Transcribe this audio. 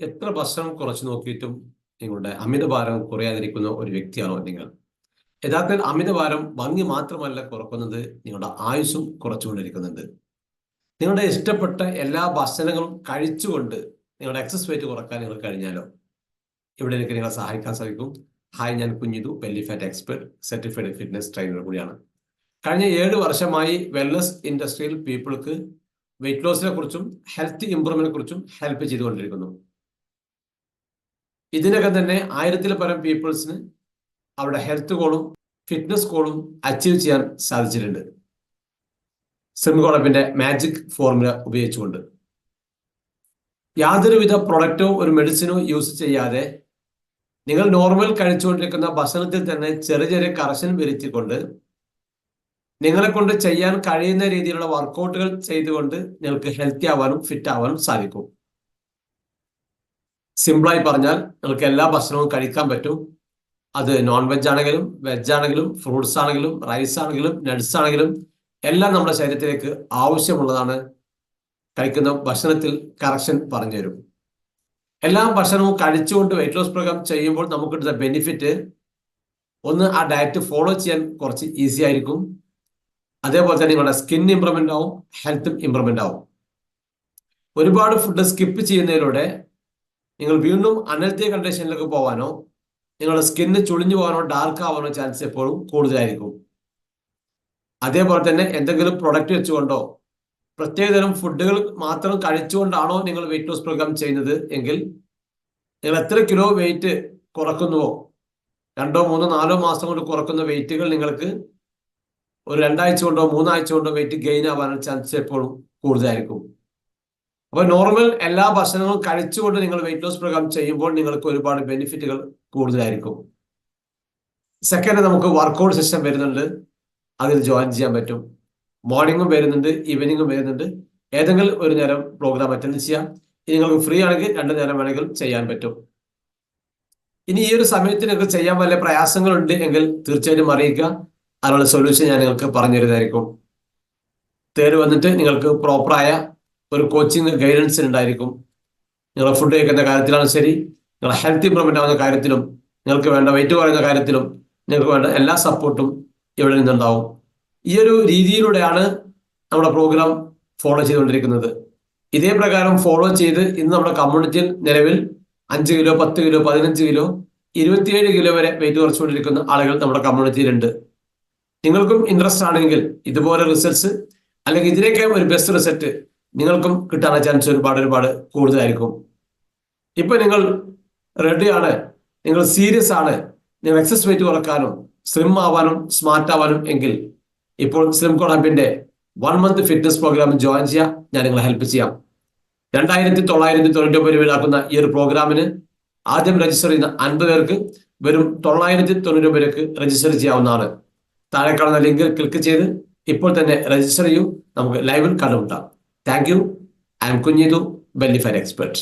എത്ര ഭക്ഷണം കുറച്ചു നോക്കിയിട്ടും നിങ്ങളുടെ അമിതഭാരം കുറയാതിരിക്കുന്ന ഒരു വ്യക്തിയാണോ നിങ്ങൾ? യഥാർത്ഥത്തിൽ അമിതഭാരം ഭംഗി മാത്രമല്ല കുറക്കുന്നത്, നിങ്ങളുടെ ആയുസ്സും കുറച്ചുകൊണ്ടിരിക്കുന്നുണ്ട്. നിങ്ങളുടെ ഇഷ്ടപ്പെട്ട എല്ലാ ഭക്ഷണങ്ങളും കഴിച്ചുകൊണ്ട് നിങ്ങളുടെ എക്സസ് വെയിറ്റ് കുറക്കാൻ നിങ്ങൾ കഴിഞ്ഞാലോ? ഇവിടെ എനിക്ക് നിങ്ങളെ സഹായിക്കാൻ സാധിക്കും. ഹായ്, ഞാൻ Kunhithu, belly fat expert, certified fitness trainer കൂടിയാണ്. കഴിഞ്ഞ 7 വർഷമായി വെൽനസ് ഇൻഡസ്ട്രിയിൽ പീപ്പിൾക്ക് വെയിറ്റ് ലോസിനെ കുറിച്ചും ഹെൽത്ത് ഇംപ്രൂവ്മെന്റിനെ കുറിച്ചും ഹെൽപ്പ് ചെയ്തുകൊണ്ടിരിക്കുന്നു. ഇതിനകം തന്നെ 1000-ൽ പരം പീപ്പിൾസിന് അവരുടെ ഹെൽത്ത് ഗോളും ഫിറ്റ്നസ് ഗോളും അച്ചീവ് ചെയ്യാൻ സാധിച്ചിട്ടുണ്ട്, സ്ലിംകോളപ്പിന്റെ മാജിക് ഫോർമുല ഉപയോഗിച്ചുകൊണ്ട്. യാതൊരുവിധ പ്രൊഡക്റ്റോ ഒരു മെഡിസിനോ യൂസ് ചെയ്യാതെ നിങ്ങൾ നോർമൽ കഴിച്ചുകൊണ്ടിരിക്കുന്ന ഭക്ഷണത്തിൽ തന്നെ ചെറിയ ചെറിയ കറക്ഷൻ വരുത്തിക്കൊണ്ട് നിങ്ങളെ കൊണ്ട് ചെയ്യാൻ കഴിയുന്ന രീതിയിലുള്ള വർക്കൗട്ടുകൾ ചെയ്തുകൊണ്ട് നിങ്ങൾക്ക് ഹെൽത്തി ആവാനും ഫിറ്റ് ആവാനും സാധിക്കും. സിമ്പിളായി പറഞ്ഞാൽ നിങ്ങൾക്ക് എല്ലാ ഭക്ഷണവും കഴിക്കാൻ പറ്റും. അത് നോൺ വെജ് ആണെങ്കിലും വെജ് ആണെങ്കിലും ഫ്രൂട്ട്സ് ആണെങ്കിലും റൈസ് ആണെങ്കിലും നട്ട്സ് ആണെങ്കിലും എല്ലാം നമ്മുടെ ശരീരത്തിലേക്ക് ആവശ്യമുള്ളതാണ്. കഴിക്കുന്ന ഭക്ഷണത്തിൽ കറക്ഷൻ പറഞ്ഞു തരും. എല്ലാ ഭക്ഷണവും കഴിച്ചുകൊണ്ട് വെയിറ്റ് ലോസ് പ്രോഗ്രാം ചെയ്യുമ്പോൾ നമുക്ക് കിട്ടുന്ന ബെനിഫിറ്റ് ഒന്ന്, ആ ഡയറ്റ് ഫോളോ ചെയ്യാൻ കുറച്ച് ഈസി ആയിരിക്കും. അതേപോലെ തന്നെ നിങ്ങളുടെ സ്കിൻ ഇംപ്രൂവ്മെന്റ് ആവും, ഹെൽത്തും ഇംപ്രൂവ്മെന്റ് ആവും. ഒരുപാട് ഫുഡ് സ്കിപ്പ് ചെയ്യുന്നതിലൂടെ നിങ്ങൾ വീണ്ടും അൺഹെൽത്തി കണ്ടീഷനിലേക്ക് പോകാനോ നിങ്ങളുടെ സ്കിന്ന് ചുളിഞ്ഞു പോകാനോ ഡാർക്ക് ആവാനോ ചാൻസ് എപ്പോഴും കൂടുതലായിരിക്കും. അതേപോലെ തന്നെ എന്തെങ്കിലും പ്രൊഡക്റ്റ് വെച്ചുകൊണ്ടോ പ്രത്യേകതരം ഫുഡുകൾ മാത്രം കഴിച്ചുകൊണ്ടാണോ നിങ്ങൾ വെയിറ്റ് ലോസ് പ്രോഗ്രാം ചെയ്യുന്നത് എങ്കിൽ നിങ്ങൾ എത്ര കിലോ വെയിറ്റ് കുറക്കുന്നുവോ, 2, 3, 4 മാസം കൊണ്ട് കുറക്കുന്ന വെയിറ്റുകൾ നിങ്ങൾക്ക് ഒരു 2 ആഴ്ച കൊണ്ടോ 3 ആഴ്ച കൊണ്ടോ വെയിറ്റ് ഗെയിൻ ആവാനുള്ള ചാൻസ് എപ്പോഴും കൂടുതലായിരിക്കും. അപ്പൊ നോർമൽ എല്ലാ ഭക്ഷണങ്ങളും കഴിച്ചുകൊണ്ട് നിങ്ങൾ വെയിറ്റ് ലോസ് പ്രോഗ്രാം ചെയ്യുമ്പോൾ നിങ്ങൾക്ക് ഒരുപാട് ബെനിഫിറ്റുകൾ കൂടുതലായിരിക്കും. സെക്കൻഡ്, നമുക്ക് വർക്കൗട്ട് സെഷൻ വരുന്നുണ്ട്, അതിൽ ജോയിൻ ചെയ്യാൻ പറ്റും. മോർണിംഗും വരുന്നുണ്ട്, ഈവനിങ്ങും വരുന്നുണ്ട്. ഏതെങ്കിലും ഒരു നേരം പ്രോഗ്രാം അറ്റൻഡ് ചെയ്യാം. ഇനി നിങ്ങൾക്ക് ഫ്രീ ആണെങ്കിൽ 2 നേരം വേണമെങ്കിൽ ചെയ്യാൻ പറ്റും. ഇനി ഈ ഒരു സമയത്ത് നിങ്ങൾക്ക് ചെയ്യാൻ വല്ല പ്രയാസങ്ങളുണ്ട് എങ്കിൽ തീർച്ചയായിട്ടും അറിയിക്കുക. അതിനുള്ള സൊല്യൂഷൻ ഞാൻ നിങ്ങൾക്ക് പറഞ്ഞു തരുന്നതായിരിക്കും. തേർഡ് വന്നിട്ട് നിങ്ങൾക്ക് പ്രോപ്പറായ ഒരു കോച്ചിങ് ഗൈഡൻസ് ഉണ്ടായിരിക്കും. നിങ്ങൾ ഫുഡ് കഴിക്കുന്ന കാര്യത്തിലാണ് ശരി, നിങ്ങളുടെ ഹെൽത്ത് ഇംപ്രൂവ്മെന്റ് ആവുന്ന കാര്യത്തിലും നിങ്ങൾക്ക് വേണ്ട വെയിറ്റ് കുറയുന്ന കാര്യത്തിലും നിങ്ങൾക്ക് വേണ്ട എല്ലാ സപ്പോർട്ടും ഇവിടെ നിന്നുണ്ടാവും. ഈ ഒരു രീതിയിലൂടെയാണ് നമ്മുടെ പ്രോഗ്രാം ഫോളോ ചെയ്തുകൊണ്ടിരിക്കുന്നത്. ഇതേ പ്രകാരം ഫോളോ ചെയ്ത് ഇന്ന് നമ്മുടെ കമ്മ്യൂണിറ്റിയിൽ നിലവിൽ 5 കിലോ 10 കിലോ 15 കിലോ 27 കിലോ വരെ വെയിറ്റ് കുറച്ചുകൊണ്ടിരിക്കുന്ന ആളുകൾ നമ്മുടെ കമ്മ്യൂണിറ്റിയിലുണ്ട്. നിങ്ങൾക്കും ഇൻട്രസ്റ്റ് ആണെങ്കിൽ ഇതുപോലെ റിസൾട്ട്സ് അല്ലെങ്കിൽ ഇതിനൊക്കെ ഒരു ബെസ്റ്റ് റിസൾട്ട് നിങ്ങൾക്കും കിട്ടാനുള്ള ചാൻസ് ഒരുപാട് കൂടുതലായിരിക്കും. ഇപ്പൊ നിങ്ങൾ റെഡിയാണ്, നിങ്ങൾ സീരിയസ് ആണ്, നിങ്ങൾ എക്സസ് വെയിറ്റ് കുറക്കാനും സ്ലിം ആവാനും സ്മാർട്ട് ആവാനും എങ്കിൽ ഇപ്പോൾ സ്ലിംകോളപ്പിന്റെ 1 മന്ത് ഫിറ്റ്നസ് പ്രോഗ്രാം ജോയിൻ ചെയ്യാം. ഞാൻ നിങ്ങളെ ഹെൽപ്പ് ചെയ്യാം. 2999 രൂപയാക്കുന്ന ഈ ഒരു പ്രോഗ്രാമിന് ആദ്യം രജിസ്റ്റർ ചെയ്യുന്ന 50 പേർക്ക് വെറും 990 രൂപയ്ക്ക് രജിസ്റ്റർ ചെയ്യാവുന്നതാണ്. താഴെ കാണുന്ന ലിങ്കിൽ ക്ലിക്ക് ചെയ്ത് ഇപ്പോൾ തന്നെ രജിസ്റ്റർ ചെയ്യൂ. നമുക്ക് ലൈവിൽ കണ്ടുമുട്ടാം. Thank you. I M Kunhithu, belly fat expert.